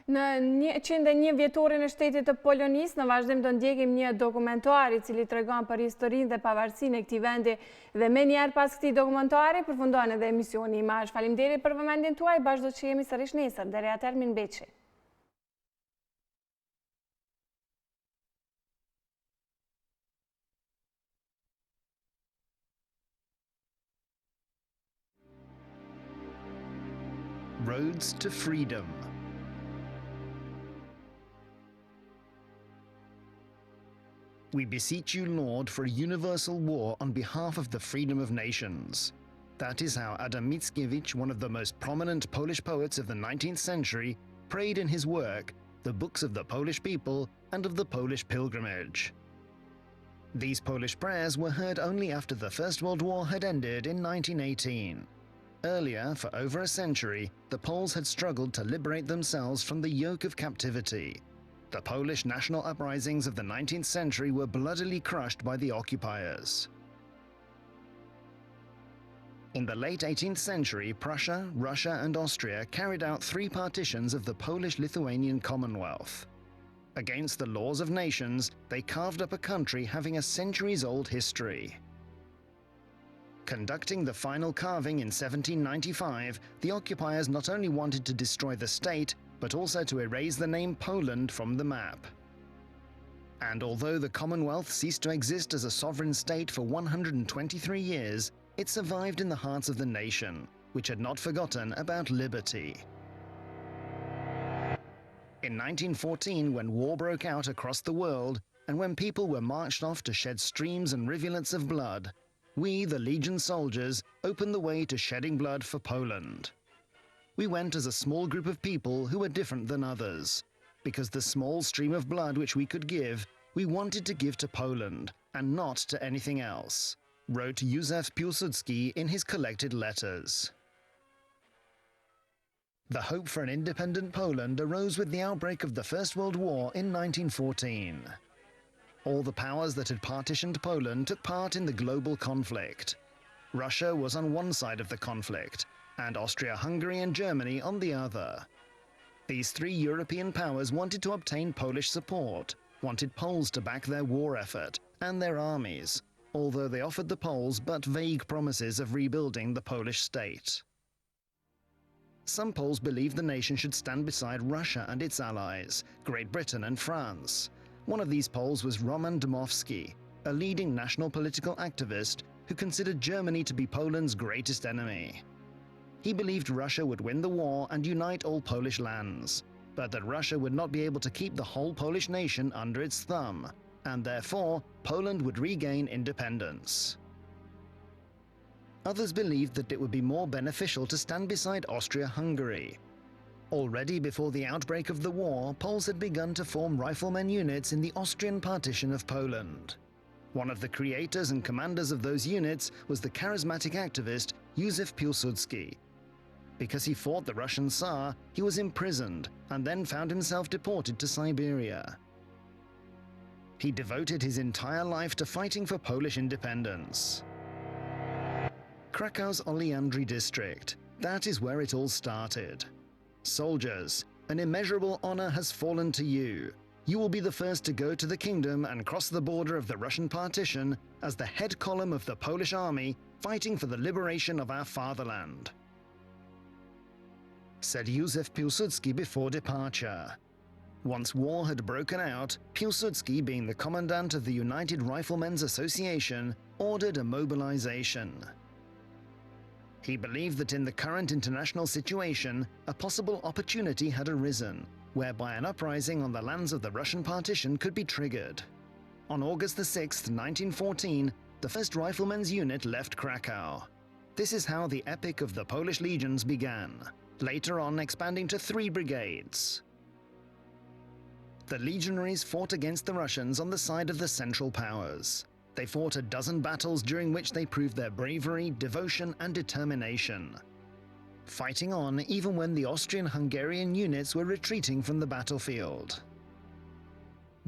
Në 101 vjetorin e shtetit të Polonisë, në vazhdim do ndjekim një dokumentar i cili tregon për historinë dhe pavarësinë e këtij vendi dhe më njëherë pas këtij dokumentari përfundon edhe emisioni Imazh. Faleminderit për vëmendjen tuaj, bashkë do të jemi sërish nesër. Deri atëherë mirëmbëjtje. Roads to freedom. We beseech you, Lord, for a universal war on behalf of the freedom of nations. That is how Adam Mickiewicz, one of the most prominent Polish poets of the 19th century, prayed in his work, The Books of the Polish People and of the Polish Pilgrimage. These Polish prayers were heard only after the First World War had ended in 1918. Earlier, for over a century, the Poles had struggled to liberate themselves from the yoke of captivity. The Polish national uprisings of the 19th century were bloodily crushed by the occupiers. In the late 18th century, Prussia, Russia and Austria carried out 3 partitions of the Polish-Lithuanian Commonwealth. Against the laws of nations, they carved up a country having a centuries-old history. Conducting the final carving in 1795, the occupiers not only wanted to destroy the state, but also to erase the name Poland from the map. And although the Commonwealth ceased to exist as a sovereign state for 123 years, it survived in the hearts of the nation, which had not forgotten about liberty. In 1914, when war broke out across the world, and when people were marched off to shed streams and rivulets of blood, we, the Legion soldiers, opened the way to shedding blood for Poland. We went as a small group of people who were different than others, because the small stream of blood which we could give, we wanted to give to Poland, and not to anything else, wrote Józef Piłsudski in his collected letters. The hope for an independent Poland arose with the outbreak of the First World War in 1914. All the powers that had partitioned Poland took part in the global conflict. Russia was on one side of the conflict, and Austria-Hungary and Germany on the other. These 3 European powers wanted to obtain Polish support, wanted Poles to back their war effort and their armies, although they offered the Poles but vague promises of rebuilding the Polish state. Some Poles believed the nation should stand beside Russia and its allies, Great Britain and France. One of these Poles was Roman Dmowski, a leading national political activist who considered Germany to be Poland's greatest enemy. He believed Russia would win the war and unite all Polish lands, but that Russia would not be able to keep the whole Polish nation under its thumb, and therefore Poland would regain independence. Others believed that it would be more beneficial to stand beside Austria-Hungary. Already before the outbreak of the war, Poles had begun to form riflemen units in the Austrian partition of Poland. One of the creators and commanders of those units was the charismatic activist Józef Piłsudski. Because he fought the Russian Tsar, he was imprisoned and then found himself deported to Siberia. He devoted his entire life to fighting for Polish independence. Krakow's Oleandry district, that is where it all started. Soldiers, an immeasurable honor has fallen to you. You will be the first to go to the kingdom and cross the border of the Russian partition as the head column of the Polish army fighting for the liberation of our fatherland, said Józef Piłsudski before departure. Once war had broken out, Piłsudski, being the commandant of the United Riflemen's Association, ordered a mobilization. He believed that in the current international situation, a possible opportunity had arisen, whereby an uprising on the lands of the Russian partition could be triggered. On August 6, 1914, the 1st Riflemen's Unit left Krakow. This is how the epic of the Polish legions began, later on expanding to 3 brigades. The legionaries fought against the Russians on the side of the Central Powers. They fought a dozen battles during which they proved their bravery, devotion and determination, fighting on even when the Austrian-Hungarian units were retreating from the battlefield.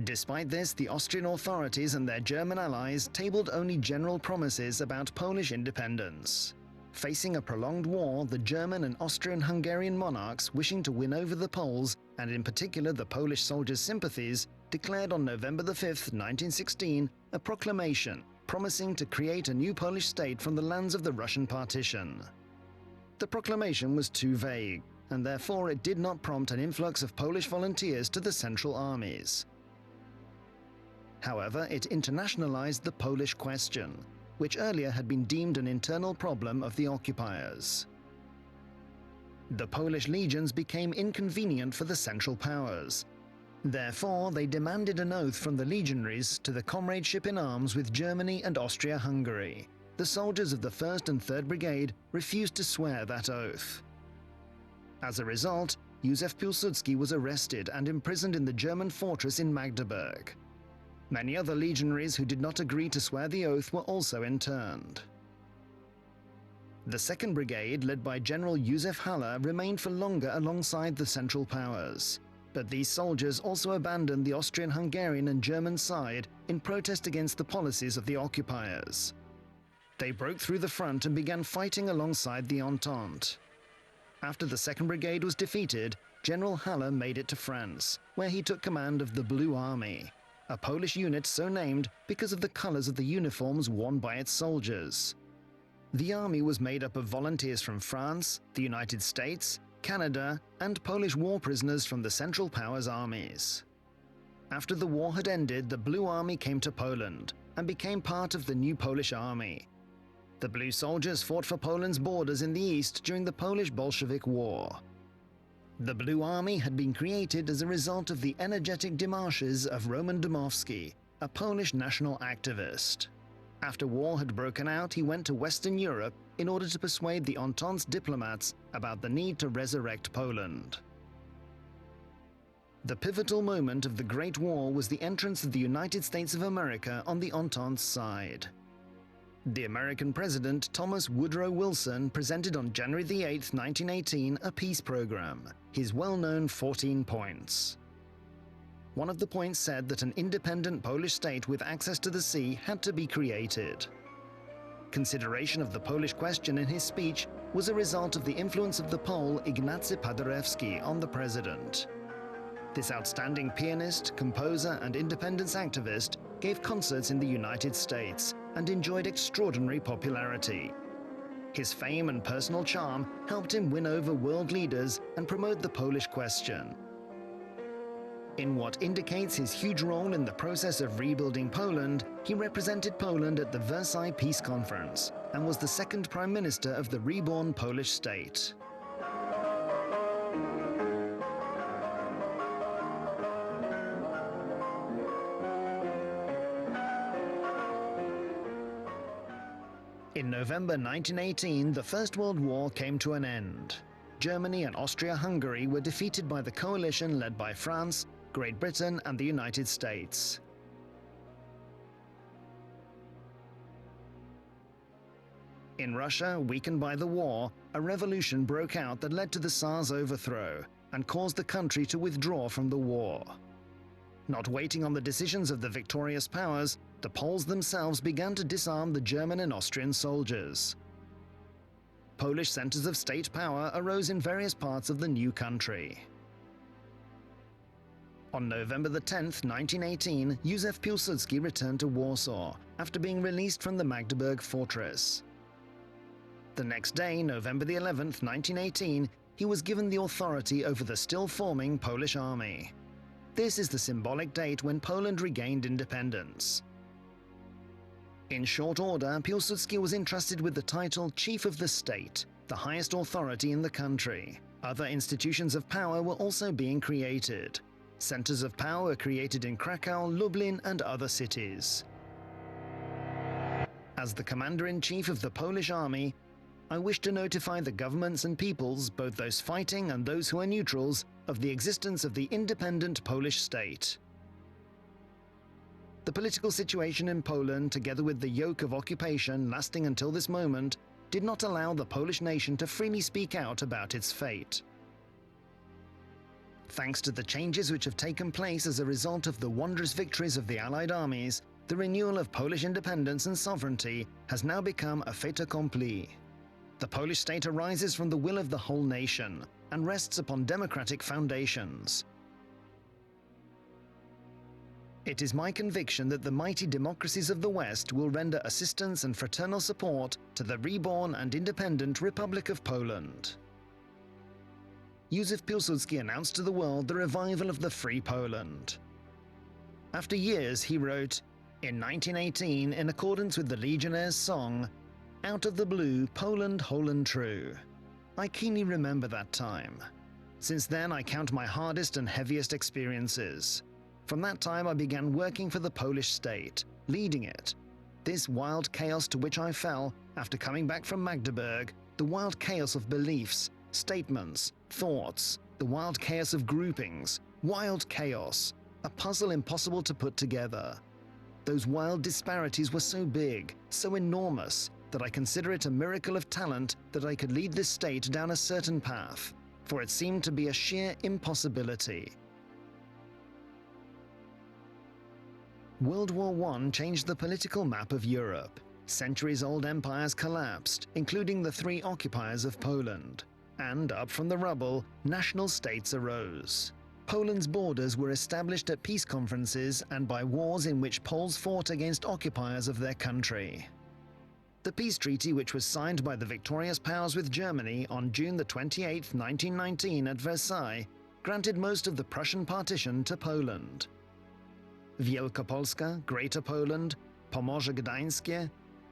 Despite this, the Austrian authorities and their German allies tabled only general promises about Polish independence. Facing a prolonged war, the German and Austrian-Hungarian monarchs, wishing to win over the Poles, and in particular the Polish soldiers' sympathies, declared on November 5, 1916, a proclamation promising to create a new Polish state from the lands of the Russian partition. The proclamation was too vague, and therefore it did not prompt an influx of Polish volunteers to the Central Armies. However, it internationalized the Polish question, which earlier had been deemed an internal problem of the occupiers. The Polish legions became inconvenient for the Central Powers. Therefore, they demanded an oath from the legionaries to the comradeship in arms with Germany and Austria-Hungary. The soldiers of the 1st and 3rd Brigade refused to swear that oath. As a result, Józef Piłsudski was arrested and imprisoned in the German fortress in Magdeburg. Many other legionaries who did not agree to swear the oath were also interned. The 2nd Brigade, led by General Józef Haller, remained for longer alongside the Central Powers. But these soldiers also abandoned the Austrian-Hungarian and German side in protest against the policies of the occupiers. They broke through the front and began fighting alongside the Entente. After the 2nd Brigade was defeated, General Haller made it to France, where he took command of the Blue Army, a Polish unit so named because of the colors of the uniforms worn by its soldiers. The army was made up of volunteers from France, the United States, Canada, and Polish war prisoners from the Central Powers armies. After the war had ended, the Blue Army came to Poland and became part of the new Polish army. The Blue soldiers fought for Poland's borders in the east during the Polish-Bolshevik War. The Blue Army had been created as a result of the energetic démarches of Roman Dmowski, a Polish national activist. After war had broken out, he went to Western Europe in order to persuade the Entente's diplomats about the need to resurrect Poland. The pivotal moment of the Great War was the entrance of the United States of America on the Entente's side. The American President Thomas Woodrow Wilson presented on January 8, 1918, a peace program, his well-known 14 points. One of the points said that an independent Polish state with access to the sea had to be created. Consideration of the Polish question in his speech was a result of the influence of the Pole Ignacy Paderewski on the president. This outstanding pianist, composer, and independence activist gave concerts in the United States and enjoyed extraordinary popularity. His fame and personal charm helped him win over world leaders and promote the Polish question. In what indicates his huge role in the process of rebuilding Poland, he represented Poland at the Versailles Peace Conference and was the second Prime Minister of the reborn Polish state. In November 1918, the First World War came to an end. Germany and Austria-Hungary were defeated by the coalition led by France, Great Britain, and the United States. In Russia, weakened by the war, a revolution broke out that led to the Tsar's overthrow and caused the country to withdraw from the war. Not waiting on the decisions of the victorious powers, the Poles themselves began to disarm the German and Austrian soldiers. Polish centers of state power arose in various parts of the new country. On November 10, 1918, Józef Piłsudski returned to Warsaw after being released from the Magdeburg fortress. The next day, November 11, 1918, he was given the authority over the still-forming Polish army. This is the symbolic date when Poland regained independence. In short order, Piłsudski was entrusted with the title Chief of the State, the highest authority in the country. Other institutions of power were also being created. Centers of power were created in Krakow, Lublin, and other cities. As the Commander-in-Chief of the Polish Army, I wish to notify the governments and peoples, both those fighting and those who are neutrals, of the existence of the independent Polish state. The political situation in Poland, together with the yoke of occupation lasting until this moment, did not allow the Polish nation to freely speak out about its fate. Thanks to the changes which have taken place as a result of the wondrous victories of the Allied armies, the renewal of Polish independence and sovereignty has now become a fait accompli. The Polish state arises from the will of the whole nation and rests upon democratic foundations. It is my conviction that the mighty democracies of the West will render assistance and fraternal support to the reborn and independent Republic of Poland. Józef Piłsudski announced to the world the revival of the free Poland. After years, he wrote, in 1918, in accordance with the Legionnaires' song, "Out of the blue, Poland whole and true." I keenly remember that time. Since then, I count my hardest and heaviest experiences. From that time, I began working for the Polish state, leading it. This wild chaos to which I fell after coming back from Magdeburg, the wild chaos of beliefs, statements, thoughts, the wild chaos of groupings, wild chaos, a puzzle impossible to put together. Those wild disparities were so big, so enormous, that I consider it a miracle of talent that I could lead this state down a certain path, for it seemed to be a sheer impossibility. World War I changed the political map of Europe. Centuries-old empires collapsed, including the three occupiers of Poland. And up from the rubble, national states arose. Poland's borders were established at peace conferences and by wars in which Poles fought against occupiers of their country. The peace treaty, which was signed by the victorious powers with Germany on June 28, 1919 at Versailles, granted most of the Prussian partition to Poland. Wielkopolska, Greater Poland, Pomorze Gdańskie,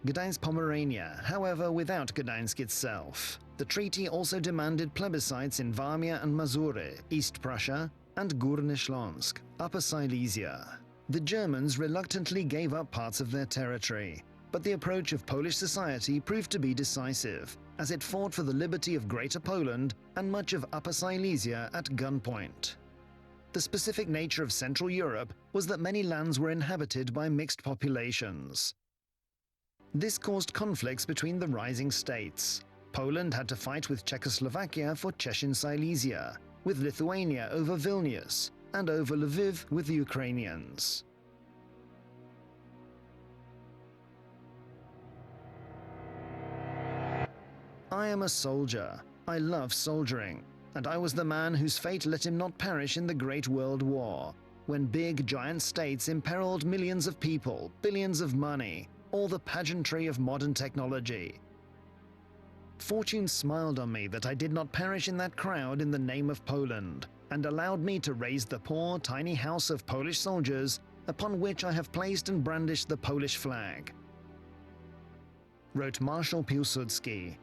Gdańsk-Pomerania, however without Gdańsk itself. The treaty also demanded plebiscites in Warmia and Mazury, East Prussia, and Górny Śląsk, Upper Silesia. The Germans reluctantly gave up parts of their territory, but the approach of Polish society proved to be decisive, as it fought for the liberty of Greater Poland and much of Upper Silesia at gunpoint. The specific nature of Central Europe was that many lands were inhabited by mixed populations. This caused conflicts between the rising states. Poland had to fight with Czechoslovakia for Czechian Silesia, with Lithuania over Vilnius, and over Lviv with the Ukrainians. I am a soldier. I love soldiering. And I was the man whose fate let him not perish in the Great World War, when big, giant states imperiled millions of people, billions of money, all the pageantry of modern technology. Fortune smiled on me that I did not perish in that crowd in the name of Poland, and allowed me to raise the poor, tiny house of Polish soldiers, upon which I have placed and brandished the Polish flag. Wrote Marshal Piłsudski.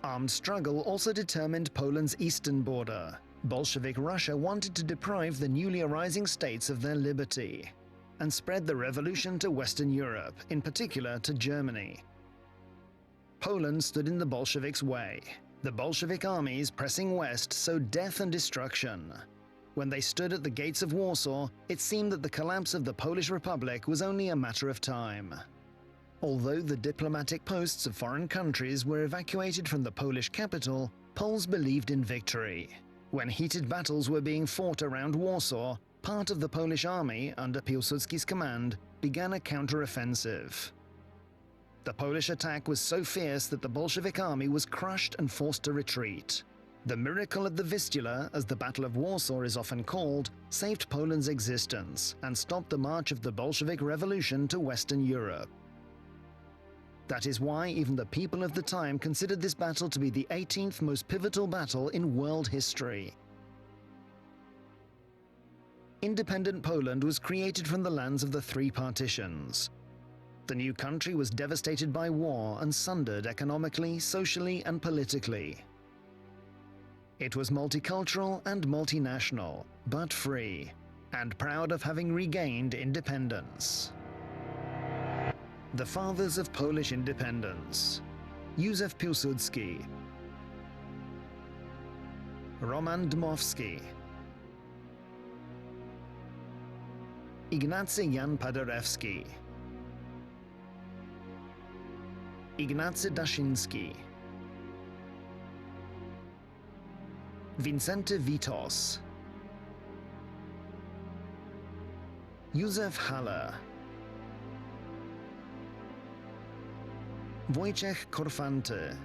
Armed struggle also determined Poland's eastern border. Bolshevik Russia wanted to deprive the newly arising states of their liberty, and spread the revolution to Western Europe, in particular to Germany. Poland stood in the Bolsheviks' way. The Bolshevik armies pressing west sowed death and destruction. When they stood at the gates of Warsaw, it seemed that the collapse of the Polish Republic was only a matter of time. Although the diplomatic posts of foreign countries were evacuated from the Polish capital, Poles believed in victory. When heated battles were being fought around Warsaw, part of the Polish army, under Piłsudski's command, began a counter-offensive. The Polish attack was so fierce that the Bolshevik army was crushed and forced to retreat. The miracle of the Vistula, as the Battle of Warsaw is often called, saved Poland's existence and stopped the march of the Bolshevik Revolution to Western Europe. That is why even the people of the time considered this battle to be the 18th most pivotal battle in world history. Independent Poland was created from the lands of the three partitions. The new country was devastated by war and sundered economically, socially, and politically. It was multicultural and multinational, but free, and proud of having regained independence. The Fathers of Polish Independence: Józef Piłsudski, Roman Dmowski, Ignacy Jan Paderewski, Ignacy Daszyński, Wincenty Witos, Józef Haller, Wojciech Korfanty,